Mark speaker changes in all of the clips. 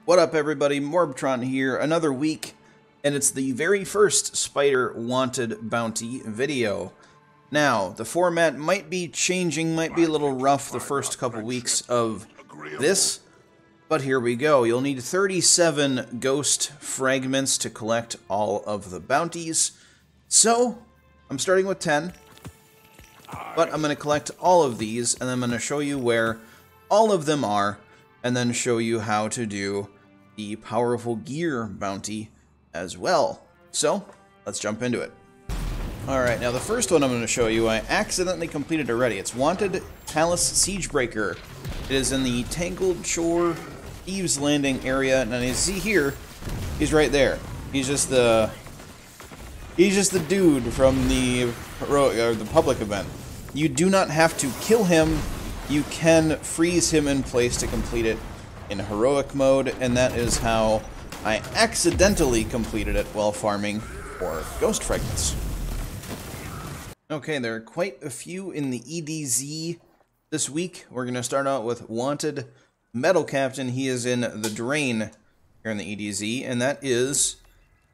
Speaker 1: What up, everybody? MorbTron here, another week, and it's the very first Spider Wanted Bounty video. Now, the format might be changing, might be a little rough the first couple weeks of this, but here we go. You'll need 37 ghost fragments to collect all of the bounties. So, I'm starting with 10, but I'm going to collect all of these, and I'm going to show you where all of them are, and then show you how to do the powerful gear bounty as well. So, let's jump into it. Alright, now the first one I'm going to show you, I accidentally completed already. It's Wanted Palace Siegebreaker. It is in the Tangled Shore Thieves Landing area, and as you see here, he's right there. He's just the dude from the public event. You do not have to kill him. You can freeze him in place to complete it in heroic mode, and that is how I accidentally completed it while farming for ghost fragments. Okay, there are quite a few in the EDZ this week. We're going to start out with Wanted Metal Captain. He is in the Drain here in the EDZ, and that is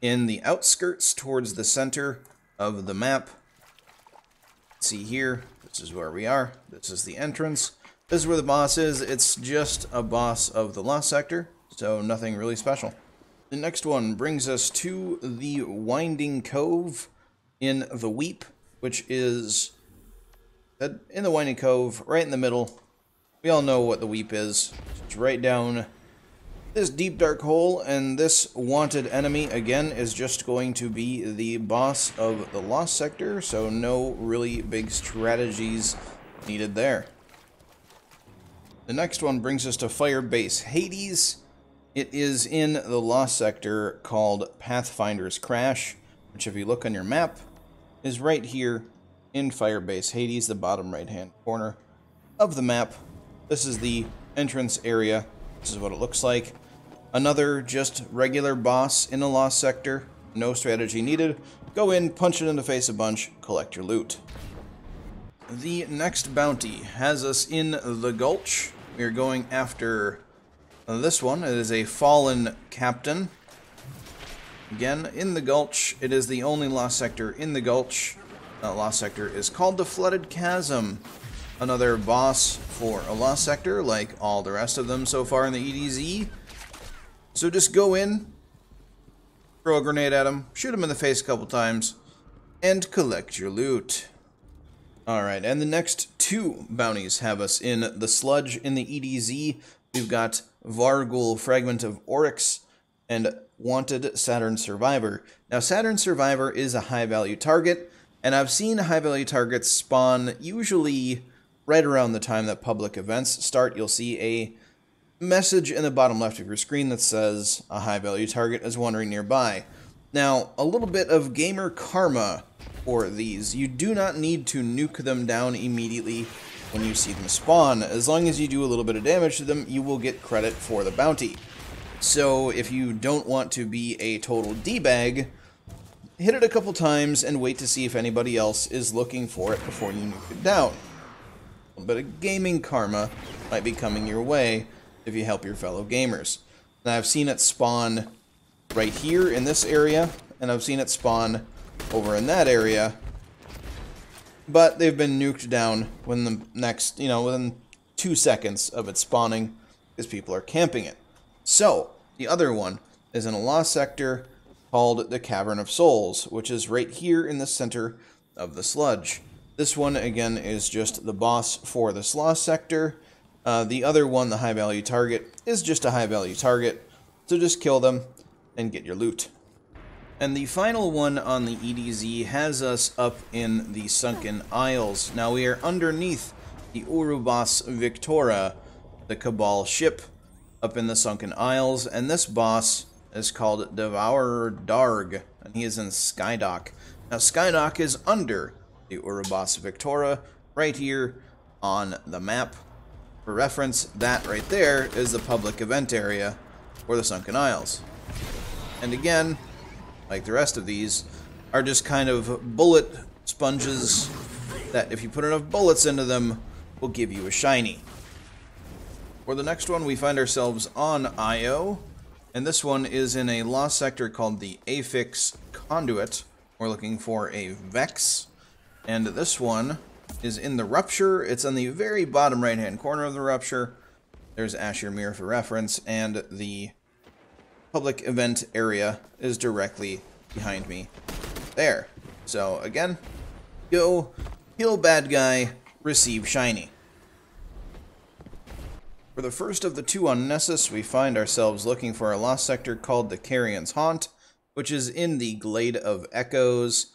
Speaker 1: in the outskirts towards the center of the map. See here, this is where we are. This is the entrance. This is where the boss is. It's just a boss of the Lost Sector, so nothing really special. The next one brings us to the Winding Cove in the Weep, which is in the Winding Cove, right in the middle. We all know what the Weep is. It's right down this deep dark hole, and this wanted enemy, again, is just going to be the boss of the Lost Sector, so no really big strategies needed there. The next one brings us to Firebase Hades. It is in the Lost Sector called Pathfinder's Crash, which if you look on your map, is right here in Firebase Hades, the bottom right-hand corner of the map. This is the entrance area. This is what it looks like. Another just regular boss in the Lost Sector. No strategy needed. Go in, punch it in the face a bunch, collect your loot. The next bounty has us in the Gulch. We are going after this one. It is a fallen captain. Again, in the Gulch. It is the only Lost Sector in the Gulch. Lost Sector is called the Flooded Chasm. Another boss for a Lost Sector, like all the rest of them so far in the EDZ. So just go in, throw a grenade at him, shoot him in the face a couple times, and collect your loot. Alright, and the next two bounties have us in the Sludge in the EDZ. We've got Vargul, Fragment of Oryx, and Wanted Saturn Survivor. Now, Saturn Survivor is a high-value target, and I've seen high-value targets spawn usually right around the time that public events start. You'll see a message in the bottom left of your screen that says a high-value target is wandering nearby. Now, a little bit of gamer karma for these. You do not need to nuke them down immediately when you see them spawn. As long as you do a little bit of damage to them, you will get credit for the bounty. So if you don't want to be a total D-bag, hit it a couple times and wait to see if anybody else is looking for it before you nuke it down. A little bit of gaming karma might be coming your way if you help your fellow gamers. Now, I've seen it spawn right here in this area, and I've seen it spawn over in that area, but they've been nuked down when the next, within 2 seconds of it spawning, because people are camping it. So, the other one is in a Lost Sector called the Cavern of Souls, which is right here in the center of the Sludge. This one, again, is just the boss for this Lost Sector. The other one, the high-value target, is just a high-value target, so just kill them and get your loot. And the final one on the EDZ has us up in the Sunken Isles. Now we are underneath the Urubas Victoria, the Cabal ship, up in the Sunken Isles, and this boss is called Devourer Darg, and he is in Skydock. Now Skydock is under the Urubas Victoria, right here on the map. For reference, that right there is the public event area for the Sunken Isles. And again, like the rest of these, are just kind of bullet sponges that if you put enough bullets into them, will give you a shiny. For the next one, we find ourselves on Io, And this one is in a lost sector called the Affix Conduit. We're looking for a Vex. And this one is in the Rupture. It's on the very bottom right-hand corner of the Rupture. There's Asher Mirror for reference, and the public event area is directly behind me there. So, again, go, kill bad guy, receive shiny. For the first of the two on Nessus, we find ourselves looking for a lost sector called the Carrion's Haunt, which is in the Glade of Echoes.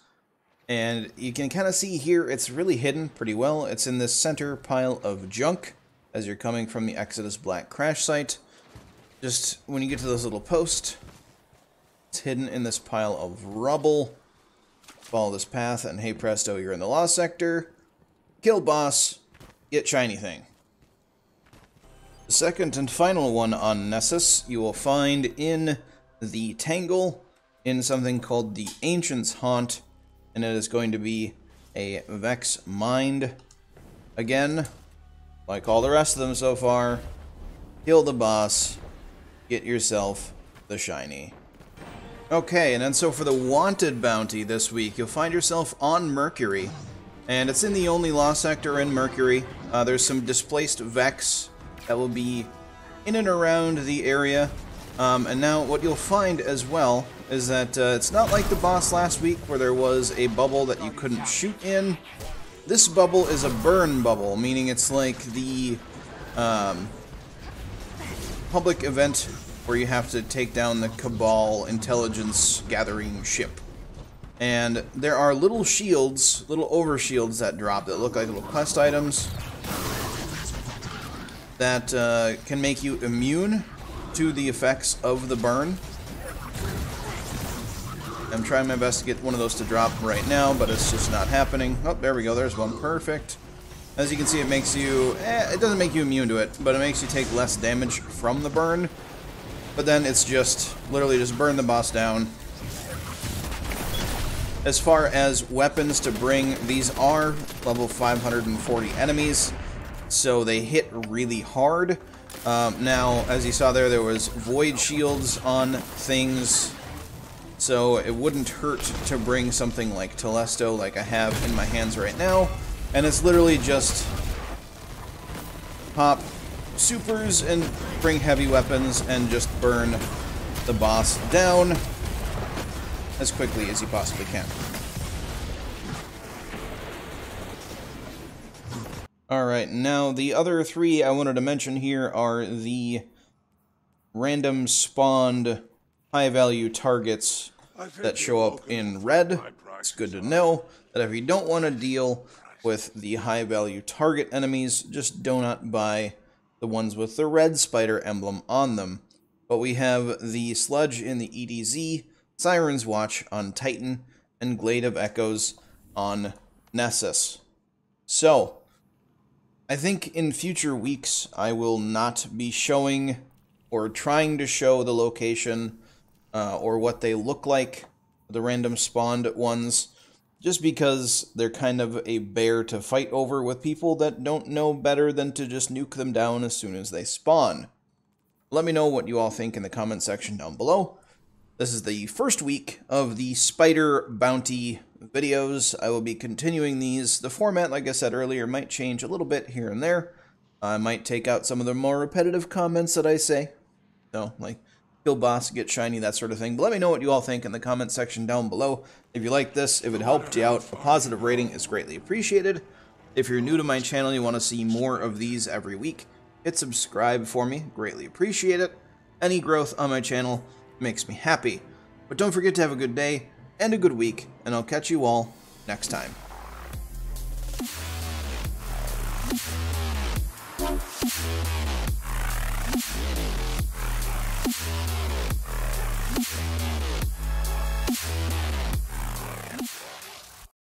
Speaker 1: And you can kind of see here, it's really hidden pretty well. It's in this center pile of junk as you're coming from the Exodus Black crash site. Just when you get to this little post, it's hidden in this pile of rubble. Follow this path, and hey presto, you're in the lost sector. Kill boss, get shiny thing. The second and final one on Nessus you will find in the Tangle, in something called the Ancient's Haunt, and it is going to be a Vex Mind. Again, like all the rest of them so far, kill the boss, get yourself the shiny. Okay, and then so for the wanted bounty this week, you'll find yourself on Mercury, and it's in the only lost sector in Mercury. There's some displaced Vex that will be in and around the area. And now what you'll find as well is that it's not like the boss last week where there was a bubble that you couldn't shoot in. This bubble is a burn bubble, meaning it's like the public event where you have to take down the Cabal intelligence gathering ship. And there are little shields, little overshields that drop that look like little quest items that can make you immune to the effects of the burn. I'm trying my best to get one of those to drop right now, but it's just not happening. Oh, there we go, there's one, perfect. As you can see, it makes you, it doesn't make you immune to it, but it makes you take less damage from the burn. But then it's just, literally just burn the boss down. As far as weapons to bring, these are level 540 enemies, so they hit really hard. Now, as you saw there was void shields on things, so it wouldn't hurt to bring something like Telesto like I have in my hands right now. And it's literally just pop supers and bring heavy weapons and just burn the boss down as quickly as you possibly can. Alright, now the other three I wanted to mention here are the random spawned high-value targets that show up in red. It's good to know that if you don't want to deal with the high-value target enemies, just do not buy the ones with the red spider emblem on them. But we have the Sludge in the EDZ, Siren's Watch on Titan, and Glade of Echoes on Nessus. So, I think in future weeks I will not be showing or trying to show the location or what they look like, the random spawned ones, just because they're kind of a bear to fight over with people that don't know better than to just nuke them down as soon as they spawn. Let me know what you all think in the comment section down below. This is the first week of the spider bounty videos. I will be continuing these. The format, like I said earlier, might change a little bit here and there. I might take out some of the more repetitive comments that I say. So, like, kill boss, get shiny, that sort of thing. But let me know what you all think in the comment section down below. If you like this, if it helped you out, a positive rating is greatly appreciated. If you're new to my channel and you want to see more of these every week, hit subscribe for me. Greatly appreciate it. Any growth on my channel makes me happy. But don't forget to have a good day and a good week, and I'll catch you all next time.